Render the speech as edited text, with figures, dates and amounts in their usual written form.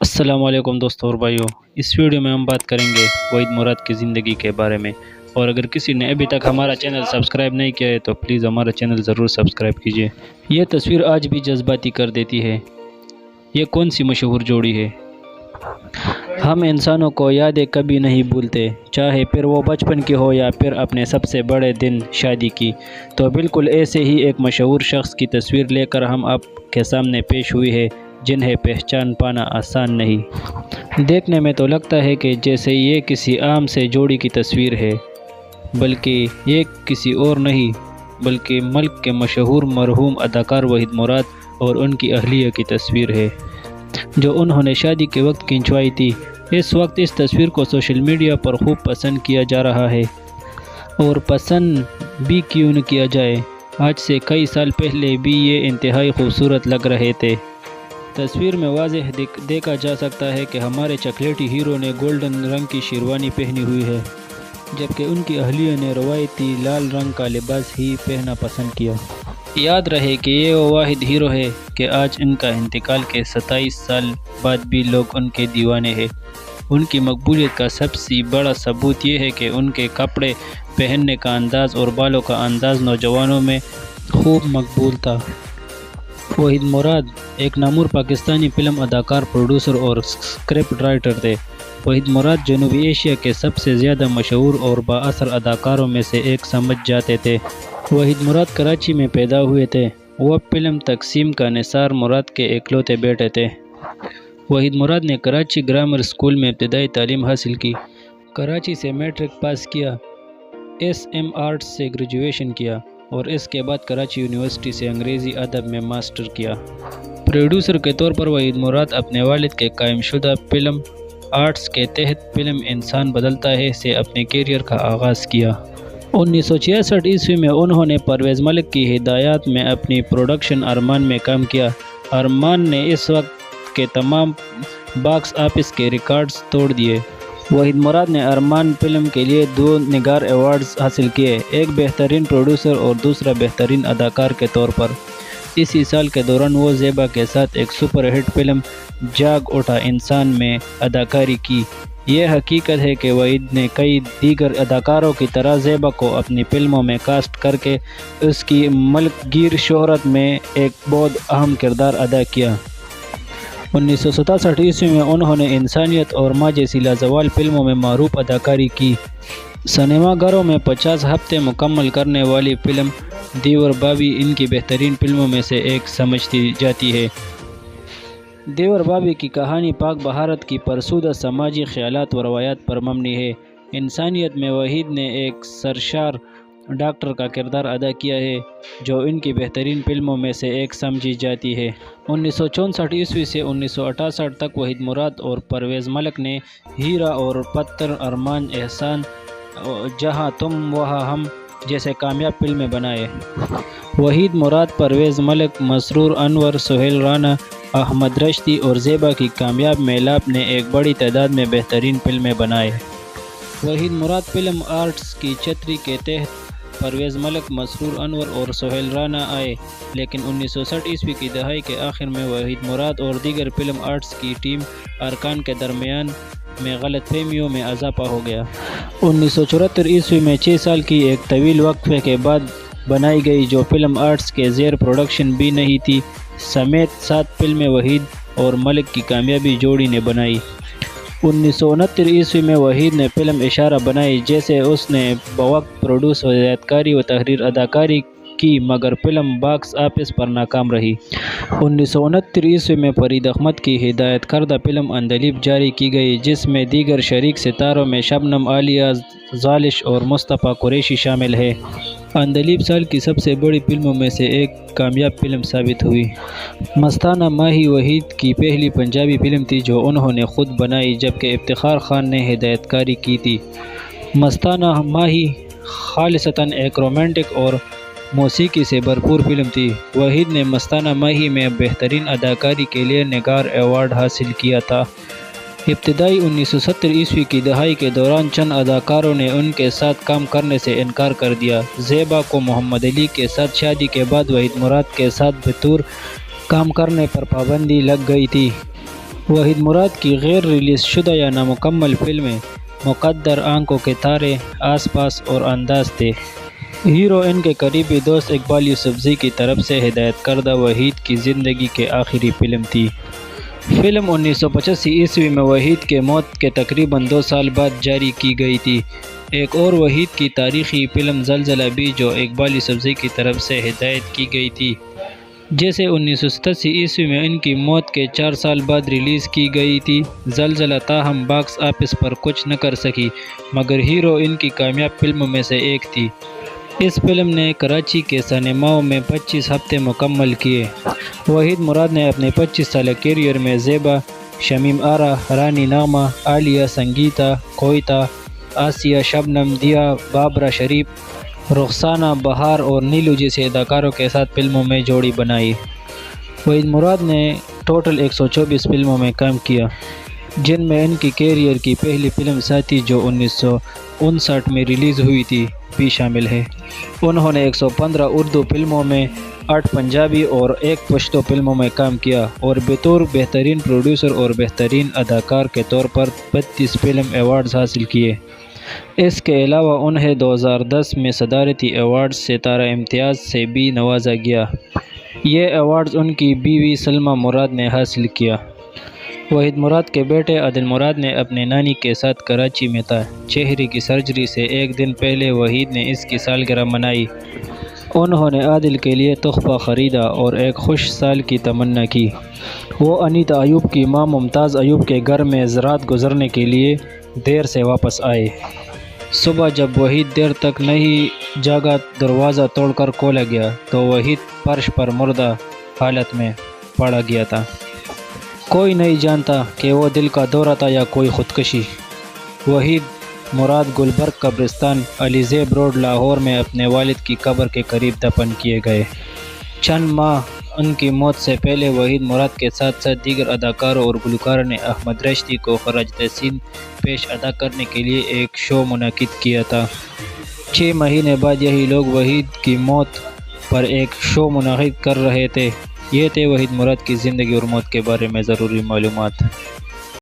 السلام علیکم دوستوں اور بھائیوں، اس ویڈیو میں ہم بات کریں گے وحید مراد کی زندگی کے بارے میں۔ اور اگر کسی نے ابھی تک ہمارا چینل سبسکرائب نہیں کیا ہے تو پلیز ہمارا چینل ضرور سبسکرائب کیجیے۔ یہ تصویر آج بھی جذباتی کر دیتی ہے۔ یہ کون سی مشہور جوڑی ہے؟ ہم انسانوں کو یادیں کبھی نہیں بھولتے، چاہے پھر وہ بچپن کی ہو یا پھر اپنے سب سے بڑے دن شادی کی۔ تو بالکل ایسے ہی ایک مشہور شخص کی تصویر لے کر ہم آپ کے سامنے پیش ہوئی ہے، جنہیں پہچان پانا آسان نہیں۔ دیکھنے میں تو لگتا ہے کہ جیسے یہ کسی عام سے جوڑی کی تصویر ہے، بلکہ یہ کسی اور نہیں بلکہ ملک کے مشہور مرحوم اداکار وحید مراد اور ان کی اہلیہ کی تصویر ہے، جو انہوں نے شادی کے وقت کھنچوائی تھی۔ اس وقت اس تصویر کو سوشل میڈیا پر خوب پسند کیا جا رہا ہے، اور پسند بھی کیوں نہ کیا جائے، آج سے کئی سال پہلے بھی یہ انتہائی خوبصورت لگ رہے تھے۔ تصویر میں واضح دیکھا جا سکتا ہے کہ ہمارے چاکلیٹی ہیرو نے گولڈن رنگ کی شیروانی پہنی ہوئی ہے، جبکہ ان کی اہلیہ نے روایتی لال رنگ کا لباس ہی پہننا پسند کیا۔ یاد رہے کہ یہ وہ واحد ہیرو ہے کہ آج ان کا انتقال کے 27 سال بعد بھی لوگ ان کے دیوانے ہیں۔ ان کی مقبولیت کا سب سے بڑا ثبوت یہ ہے کہ ان کے کپڑے پہننے کا انداز اور بالوں کا انداز نوجوانوں میں خوب مقبول تھا۔ وحید مراد ایک نامور پاکستانی فلم اداکار، پروڈیوسر اور اسکرپٹ رائٹر تھے۔ وحید مراد جنوبی ایشیا کے سب سے زیادہ مشہور اور بااثر اداکاروں میں سے ایک سمجھ جاتے تھے۔ وحید مراد کراچی میں پیدا ہوئے تھے۔ وہ فلم تقسیم کا نثار مراد کے اکلوتے بیٹے تھے۔ وحید مراد نے کراچی گرامر اسکول میں ابتدائی تعلیم حاصل کی، کراچی سے میٹرک پاس کیا، ایس ایم آرٹس سے گریجویشن کیا اور اس کے بعد کراچی یونیورسٹی سے انگریزی ادب میں ماسٹر کیا۔ پروڈیوسر کے طور پر وحید مراد اپنے والد کے قائم شدہ فلم آرٹس کے تحت فلم انسان بدلتا ہے سے اپنے کیریئر کا آغاز کیا۔ 1966 میں انہوں نے پرویز ملک کی ہدایات میں اپنی پروڈکشن ارمان میں کام کیا۔ ارمان نے اس وقت کے تمام باکس آفس کے ریکارڈز توڑ دیے۔ وحید مراد نے ارمان فلم کے لیے 2 نگار ایوارڈز حاصل کیے، ایک بہترین پروڈیوسر اور دوسرا بہترین اداکار کے طور پر۔ اسی سال کے دوران وہ زیبا کے ساتھ ایک سپر ہٹ فلم جاگ اٹھا انسان میں اداکاری کی۔ یہ حقیقت ہے کہ وحید نے کئی دیگر اداکاروں کی طرح زیبا کو اپنی فلموں میں کاسٹ کر کے اس کی ملک گیر شہرت میں ایک بہت اہم کردار ادا کیا۔ 1967 میں انہوں نے انسانیت اور ماں جیسی لازوال فلموں میں معروف اداکاری کی۔ سنیما گھروں میں 50 ہفتے مکمل کرنے والی فلم دیور بابی ان کی بہترین فلموں میں سے ایک سمجھی جاتی ہے۔ دیور بابی کی کہانی پاک بھارت کی فرسودہ سماجی خیالات و روایات پر مبنی ہے۔ انسانیت میں وحید نے ایک سرشار ڈاکٹر کا کردار ادا کیا ہے، جو ان کی بہترین فلموں میں سے ایک سمجھی جاتی ہے۔ 1964 سے 1968 تک وحید مراد اور پرویز ملک نے ہیرا اور پتھر، ارمان، احسان، جہاں تم وہاں ہم جیسے کامیاب فلمیں بنائے۔ وحید مراد، پرویز ملک، مسرور انور، سہیل رانا، احمد رشدی اور زیبا کی کامیاب میلاپ نے ایک بڑی تعداد میں بہترین فلمیں بنائے۔ وحید مراد فلم آرٹس کی چھتری کے تحت پرویز ملک، مسرور انور اور سہیل رانا آئے، لیکن 1960 کی دہائی کے آخر میں وحید مراد اور دیگر فلم آرٹس کی ٹیم ارکان کے درمیان میں غلط فہمیوں میں اضافہ ہو گیا۔ 1974 میں 6 سال کی ایک طویل وقفے کے بعد بنائی گئی، جو فلم آرٹس کے زیر پروڈکشن بھی نہیں تھی، سمیت 7 فلمیں وحید اور ملک کی کامیابی جوڑی نے بنائی۔ 1969 میں وحید نے فلم اشارہ بنائی، جسے اس نے بوقت پروڈیوس و ہدایت کاری و تحریر اداکاری کی، مگر فلم باکس آفس پر ناکام رہی۔ 1969 میں فرید احمد کی ہدایت کردہ فلم اندلیب جاری کی گئی، جس میں دیگر شریک ستاروں میں شبنم، عالیہ، زالش اور مصطفیٰ قریشی شامل ہیں۔ اندلیب سال کی سب سے بڑی فلموں میں سے ایک کامیاب فلم ثابت ہوئی۔ مستانہ ماہی وحید کی پہلی پنجابی فلم تھی جو انہوں نے خود بنائی، جبکہ افتخار خان نے ہدایت کاری کی تھی۔ مستانہ ماہی خالصتاً ایک رومانٹک اور موسیقی سے بھرپور فلم تھی۔ وحید نے مستانہ ماہی میں بہترین اداکاری کے لیے نگار ایوارڈ حاصل کیا تھا۔ ابتدائی 1970 کی دہائی کے دوران چند اداکاروں نے ان کے ساتھ کام کرنے سے انکار کر دیا۔ زیبا کو محمد علی کے ساتھ شادی کے بعد وحید مراد کے ساتھ بطور کام کرنے پر پابندی لگ گئی تھی۔ وحید مراد کی غیر ریلیز شدہ یا نامکمل فلمیں مقدر، آنکھوں کے تارے، آس پاس اور انداز تھے۔ ہیرو ان کے قریبی دوست اقبال یوسفزئی کی طرف سے ہدایت کردہ وحید کی زندگی کی آخری فلم تھی۔ فلم 1985 میں وحید کے موت کے تقریباً 2 سال بعد جاری کی گئی تھی۔ ایک اور وحید کی تاریخی فلم زلزلہ بھی جو اقبال یوسفزئی کی طرف سے ہدایت کی گئی تھی، جیسے 1987 میں ان کی موت کے 4 سال بعد ریلیز کی گئی تھی۔ زلزلہ تاہم باکس آفس پر کچھ نہ کر سکی، مگر ہیرو ان کی کامیاب فلموں میں سے ایک تھی۔ اس فلم نے کراچی کے سنیماؤں میں 25 ہفتے مکمل کیے۔ وحید مراد نے اپنے 25 سالہ کیریئر میں زیبا، شمیم آرا، رانی نغمہ، عالیہ، سنگیتا، کوئتا، آسیہ، شبنم، دیا، بابرا شریف، رخسانہ، بہار اور نیلو جیسے اداکاروں کے ساتھ فلموں میں جوڑی بنائی۔ وحید مراد نے ٹوٹل 124 فلموں میں کام کیا، جن میں ان کی کیریئر کی پہلی فلم ساتھی جو 1959 میں ریلیز ہوئی تھی بھی شامل ہے۔ انہوں نے 115 اردو فلموں میں، 8 پنجابی اور 1 پشتو فلموں میں کام کیا اور بطور بہترین پروڈیوسر اور بہترین اداکار کے طور پر 32 فلم ایوارڈز حاصل کیے۔ اس کے علاوہ انہیں 2010 میں صدارتی ایوارڈز ستارہ امتیاز سے بھی نوازا گیا۔ یہ ایوارڈز ان کی بیوی سلمیٰ مراد نے حاصل کیا۔ وحید مراد کے بیٹے عادل مراد نے اپنے نانی کے ساتھ کراچی میں تھا۔ چہرے کی سرجری سے ایک دن پہلے وحید نے اس کی سالگرہ منائی۔ انہوں نے عادل کے لیے تحفہ خریدا اور ایک خوش سال کی تمنا کی۔ وہ انیتا ایوب کی ماں ممتاز ایوب کے گھر میں رات گزارنے کے لیے دیر سے واپس آئے۔ صبح جب وحید دیر تک نہیں جاگا، دروازہ توڑ کر کھولا گیا تو وحید فرش پر مردہ حالت میں پڑا گیا تھا۔ کوئی نہیں جانتا کہ وہ دل کا دورہ تھا یا کوئی خودکشی۔ وحید مراد گلبرگ قبرستان، علی زیب روڈ، لاہور میں اپنے والد کی قبر کے قریب دفن کیے گئے۔ چند ماہ ان کی موت سے پہلے وحید مراد کے ساتھ ساتھ دیگر اداکاروں اور گلوکاروں نے احمد رشیدی کو خراج تحسین پیش ادا کرنے کے لیے ایک شو منعقد کیا تھا۔ 6 مہینے بعد یہی لوگ وحید کی موت پر ایک شو منعقد کر رہے تھے۔ یہ تھے وحید مراد کی زندگی اور موت کے بارے میں ضروری معلومات۔